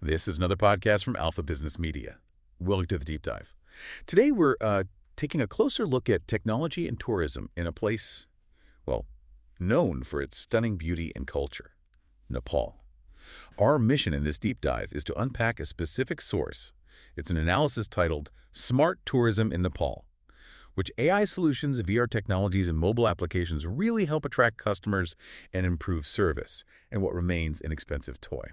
This is another podcast from Alpha Business Media. Welcome to the Deep Dive. Today we're taking a closer look at technology and tourism in a place, well, known for its stunning beauty and culture, Nepal. Our mission in this deep dive is to unpack a specific source. It's an analysis titled Smart Tourism in Nepal, which AI solutions, VR technologies, and mobile applications really help attract customers and improve service, and what remains an expensive toy.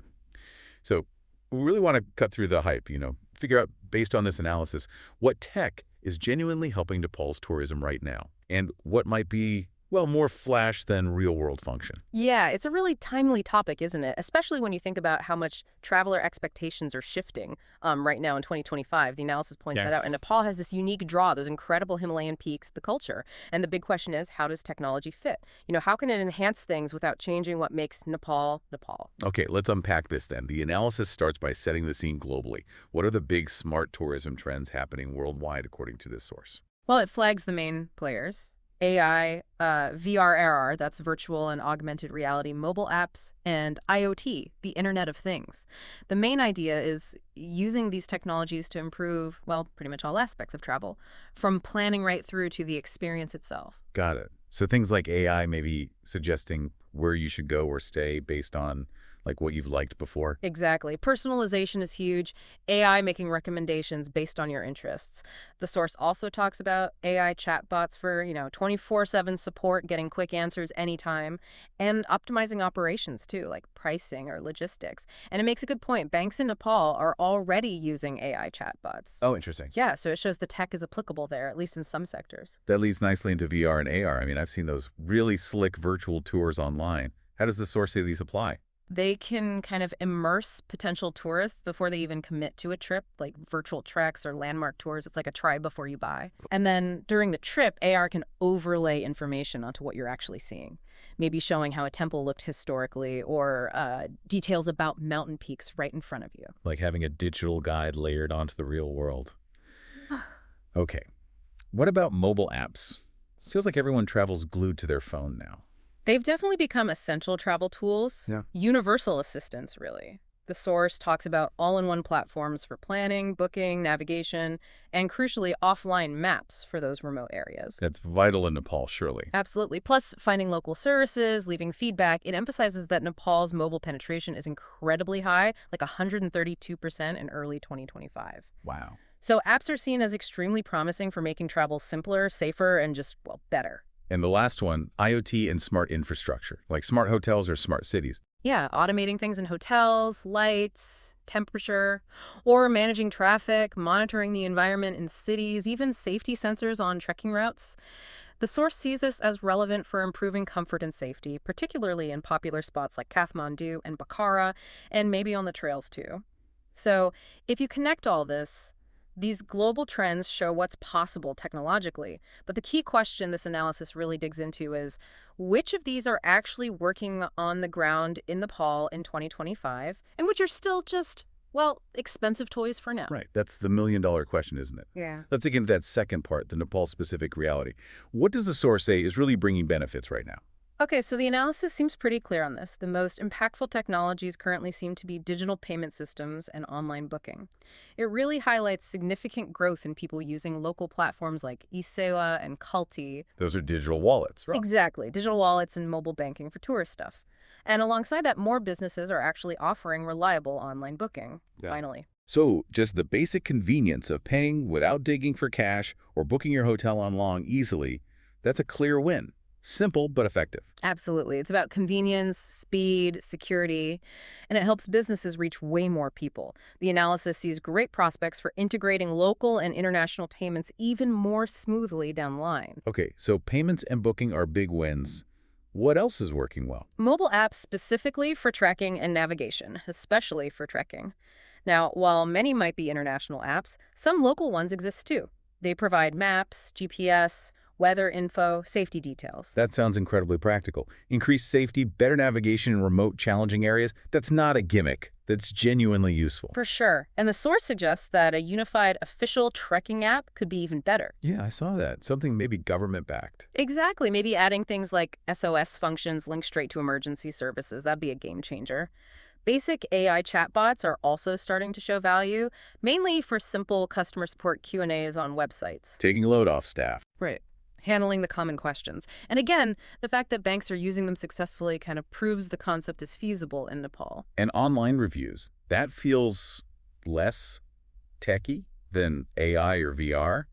So we really want to cut through the hype, figure out, based on this analysis, what tech is genuinely helping Nepal's tourism right now, and what might be, well, more flash than real-world function. Yeah, it's a really timely topic, isn't it? Especially when you think about how much traveler expectations are shifting right now in 2025. The analysis points that out. And Nepal has this unique draw, those incredible Himalayan peaks, the culture. And the big question is, how does technology fit? How can it enhance things without changing what makes Nepal, Nepal? Okay, let's unpack this then. The analysis starts by setting the scene globally. What are the big smart tourism trends happening worldwide according to this source? Well, it flags the main players. AI, VR, AR, that's virtual and augmented reality mobile apps, and IoT, the Internet of Things. The main idea is using these technologies to improve, well, pretty much all aspects of travel, from planning right through to the experience itself. Got it. So things like AI maybe suggesting where you should go or stay based on what you've liked before. Exactly. Personalization is huge. AI making recommendations based on your interests. The source also talks about AI chatbots for, 24/7 support, getting quick answers anytime, and optimizing operations too, like pricing or logistics. And it makes a good point. Banks in Nepal are already using AI chatbots. Oh, interesting. Yeah, so it shows the tech is applicable there, at least in some sectors. That leads nicely into VR and AR. I mean, I've seen those really slick virtual tours online. How does the source say these apply? They can kind of immerse potential tourists before they even commit to a trip, like virtual treks or landmark tours. It's like a try before you buy. And then during the trip, AR can overlay information onto what you're actually seeing, maybe showing how a temple looked historically or details about mountain peaks right in front of you. Like having a digital guide layered onto the real world. Okay. What about mobile apps? Feels like everyone travels glued to their phone now. They've definitely become essential travel tools, universal assistants, really. The source talks about all-in-one platforms for planning, booking, navigation, and crucially, offline maps for those remote areas. That's vital in Nepal, surely. Absolutely. Plus, finding local services, leaving feedback. It emphasizes that Nepal's mobile penetration is incredibly high, like 132% in early 2025. Wow. So apps are seen as extremely promising for making travel simpler, safer, and just, well, better. And the last one, IoT and smart infrastructure, like smart hotels or smart cities. Yeah, automating things in hotels, lights, temperature, or managing traffic, monitoring the environment in cities, even safety sensors on trekking routes. The source sees this as relevant for improving comfort and safety, particularly in popular spots like Kathmandu and Pokhara, and maybe on the trails too. So if you connect all this, these global trends show what's possible technologically, but the key question this analysis really digs into is which of these are actually working on the ground in Nepal in 2025 and which are still just, well, expensive toys for now. Right. That's the million-dollar question, isn't it? Yeah. Let's dig into that second part, the Nepal-specific reality. What does the source say is really bringing benefits right now? Okay, so the analysis seems pretty clear on this. The most impactful technologies currently seem to be digital payment systems and online booking. It really highlights significant growth in people using local platforms like eSewa and Kulti. Those are digital wallets, right? Exactly, digital wallets and mobile banking for tourist stuff. And alongside that, more businesses are actually offering reliable online booking, finally. So just the basic convenience of paying without digging for cash or booking your hotel online easily, that's a clear win. Simple, but effective. Absolutely. It's about convenience, speed, security, and it helps businesses reach way more people. The analysis sees great prospects for integrating local and international payments even more smoothly down the line. Okay, so payments and booking are big wins. What else is working well? Mobile apps specifically for tracking and navigation, especially for trekking. Now, while many might be international apps, some local ones exist too. They provide maps, GPS, weather info, safety details. That sounds incredibly practical. Increased safety, better navigation in remote, challenging areas. That's not a gimmick. That's genuinely useful. For sure. And the source suggests that a unified official trekking app could be even better. Yeah, I saw that. Something maybe government-backed. Exactly. Maybe adding things like SOS functions linked straight to emergency services. That'd be a game changer. Basic AI chatbots are also starting to show value, mainly for simple customer support Q&As on websites. Taking a load off staff. Right. Handling the common questions. And again, the fact that banks are using them successfully kind of proves the concept is feasible in Nepal. And online reviews, that feels less techy than AI or VR,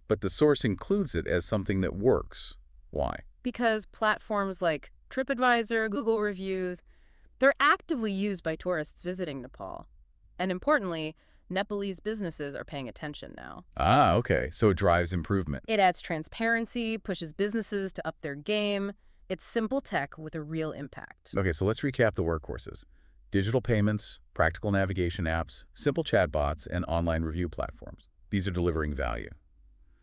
but the source includes it as something that works. Why? Because platforms like TripAdvisor, Google Reviews, they're actively used by tourists visiting Nepal. And importantly, Nepalese businesses are paying attention now. Ah, okay. So it drives improvement. It adds transparency, pushes businesses to up their game. It's simple tech with a real impact. Okay, so let's recap the workhorses. Digital payments, practical navigation apps, simple chatbots, and online review platforms. These are delivering value.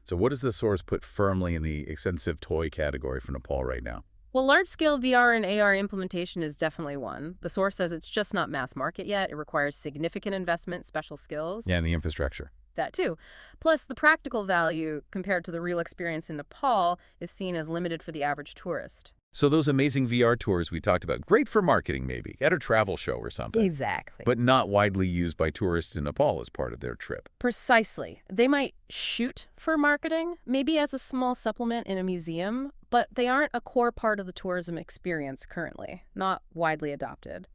So what does the source put firmly in the expensive toy category for Nepal right now? Well, large-scale VR and AR implementation is definitely one. The source says it's just not mass market yet. It requires significant investment, special skills. Yeah, and the infrastructure. That too. Plus, the practical value compared to the real experience in Nepal is seen as limited for the average tourist. So those amazing VR tours we talked about, great for marketing maybe, at a travel show or something. Exactly. But not widely used by tourists in Nepal as part of their trip. Precisely. They might shoot for marketing, maybe as a small supplement in a museum, but they aren't a core part of the tourism experience currently, not widely adopted.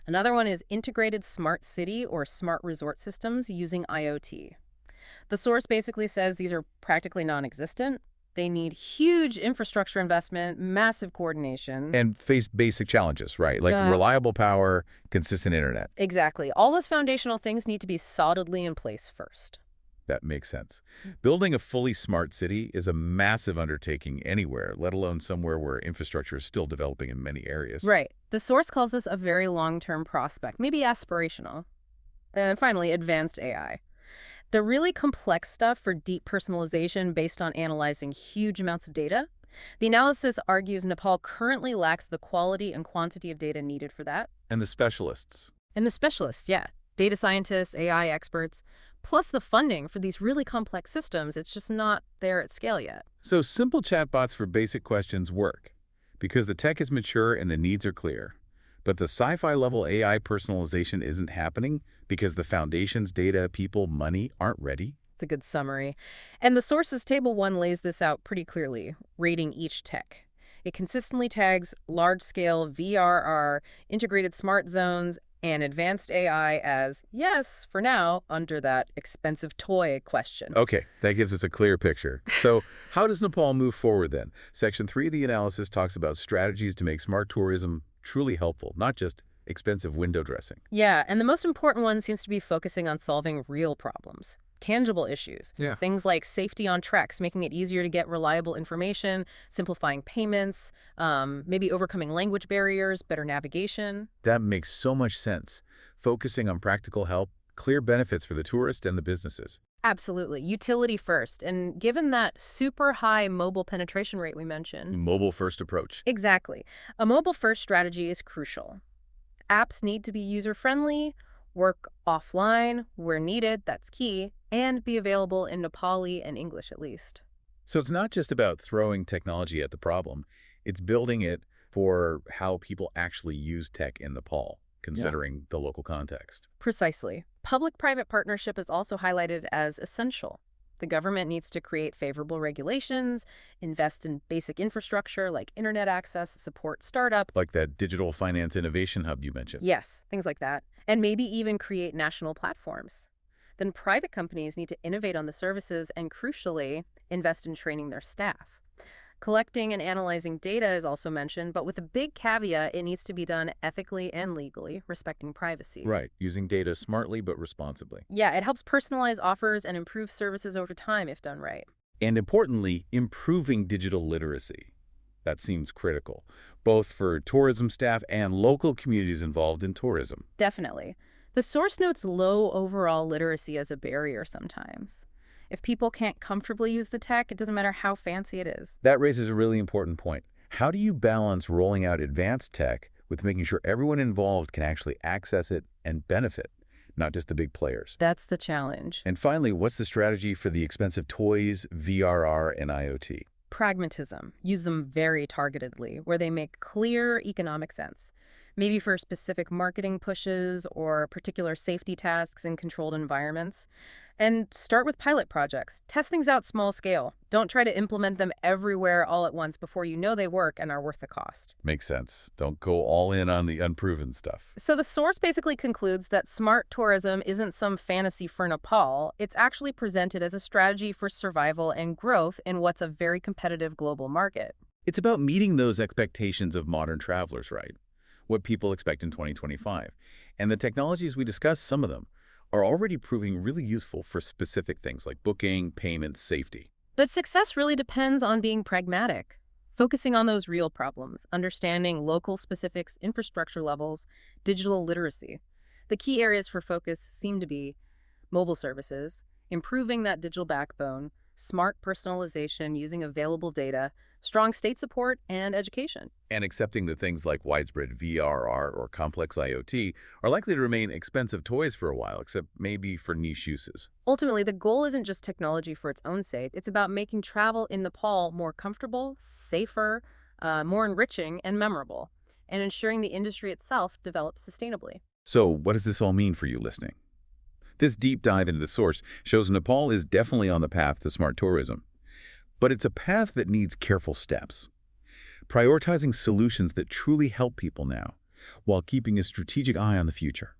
Another one is integrated smart city or smart resort systems using IoT. The source basically says these are practically non-existent. They need huge infrastructure investment, massive coordination. And face basic challenges, right? Like reliable power, consistent internet. Exactly. All those foundational things need to be solidly in place first. That makes sense. Building a fully smart city is a massive undertaking anywhere, let alone somewhere where infrastructure is still developing in many areas. Right. The source calls this a very long-term prospect, maybe aspirational. And finally, advanced AI. The really complex stuff for deep personalization based on analyzing huge amounts of data. The analysis argues Nepal currently lacks the quality and quantity of data needed for that. And the specialists. And the specialists, yeah. Data scientists, AI experts, plus the funding for these really complex systems, it's just not there at scale yet. So simple chatbots for basic questions work because the tech is mature and the needs are clear. But the sci-fi level AI personalization isn't happening because the foundation's data, people, money aren't ready. It's a good summary. And the sources table 1 lays this out pretty clearly, rating each tech. It consistently tags large-scale VRR, integrated smart zones, and advanced AI as yes, for now, under that expensive toy question. Okay, that gives us a clear picture. So how does Nepal move forward then? Section 3 of the analysis talks about strategies to make smart tourism truly helpful, not just expensive window dressing. Yeah, and the most important one seems to be focusing on solving real problems, tangible issues. Yeah. Things like safety on treks, making it easier to get reliable information, simplifying payments, maybe overcoming language barriers, better navigation. That makes so much sense. Focusing on practical help, clear benefits for the tourist and the businesses. Absolutely. Utility first. And given that super high mobile penetration rate we mentioned. Mobile-first approach. Exactly. A mobile-first strategy is crucial. Apps need to be user-friendly, work offline where needed, that's key, and be available in Nepali and English at least. So it's not just about throwing technology at the problem. It's building it for how people actually use tech in Nepal, considering the local context. Precisely. Public-private partnership is also highlighted as essential. The government needs to create favorable regulations, invest in basic infrastructure like internet access, support startup. Like that digital finance innovation hub you mentioned. Yes, things like that. And maybe even create national platforms. Then private companies need to innovate on the services and, crucially, invest in training their staff. Collecting and analyzing data is also mentioned, but with a big caveat, it needs to be done ethically and legally, respecting privacy. Right, using data smartly but responsibly. Yeah, it helps personalize offers and improve services over time if done right. And importantly, improving digital literacy. That seems critical, both for tourism staff and local communities involved in tourism. Definitely. The source notes low overall literacy as a barrier sometimes. If people can't comfortably use the tech, it doesn't matter how fancy it is. That raises a really important point. How do you balance rolling out advanced tech with making sure everyone involved can actually access it and benefit, not just the big players? That's the challenge. And finally, what's the strategy for the expensive toys, VRR, and IoT? Pragmatism. Use them very targetedly, where they make clear economic sense. maybe for specific marketing pushes or particular safety tasks in controlled environments. And start with pilot projects. Test things out small scale. Don't try to implement them everywhere all at once before you know they work and are worth the cost. Makes sense. Don't go all in on the unproven stuff. So the source basically concludes that smart tourism isn't some fantasy for Nepal. It's actually presented as a strategy for survival and growth in what's a very competitive global market. It's about meeting those expectations of modern travelers, right? What people expect in 2025. And the technologies we discussed, some of them, are already proving really useful for specific things like booking, payments, safety. But success really depends on being pragmatic, focusing on those real problems, understanding local specifics, infrastructure levels, digital literacy. The key areas for focus seem to be mobile services, improving that digital backbone, smart personalization using available data, strong state support, and education. And accepting that things like widespread VRR or complex IoT are likely to remain expensive toys for a while, except maybe for niche uses. Ultimately, the goal isn't just technology for its own sake. It's about making travel in Nepal more comfortable, safer, more enriching, and memorable, and ensuring the industry itself develops sustainably. So what does this all mean for you listening? This deep dive into the source shows Nepal is definitely on the path to smart tourism. But it's a path that needs careful steps. Prioritizing solutions that truly help people now, while keeping a strategic eye on the future.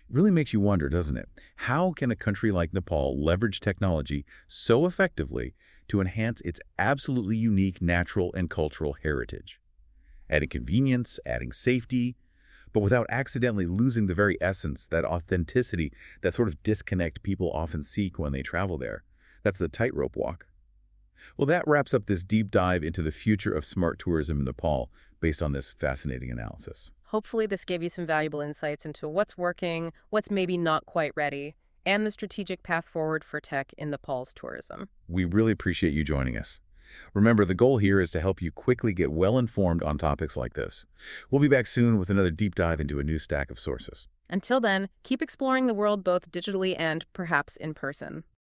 It really makes you wonder, doesn't it? How can a country like Nepal leverage technology so effectively to enhance its absolutely unique natural and cultural heritage? Adding convenience, adding safety, but without accidentally losing the very essence, that authenticity, that sort of disconnect people often seek when they travel there. That's the tightrope walk. Well, that wraps up this deep dive into the future of smart tourism in Nepal based on this fascinating analysis. Hopefully, this gave you some valuable insights into what's working, what's maybe not quite ready, and the strategic path forward for tech in Nepal's tourism. We really appreciate you joining us. Remember, the goal here is to help you quickly get well-informed on topics like this. We'll be back soon with another deep dive into a new stack of sources. Until then, keep exploring the world both digitally and perhaps in person.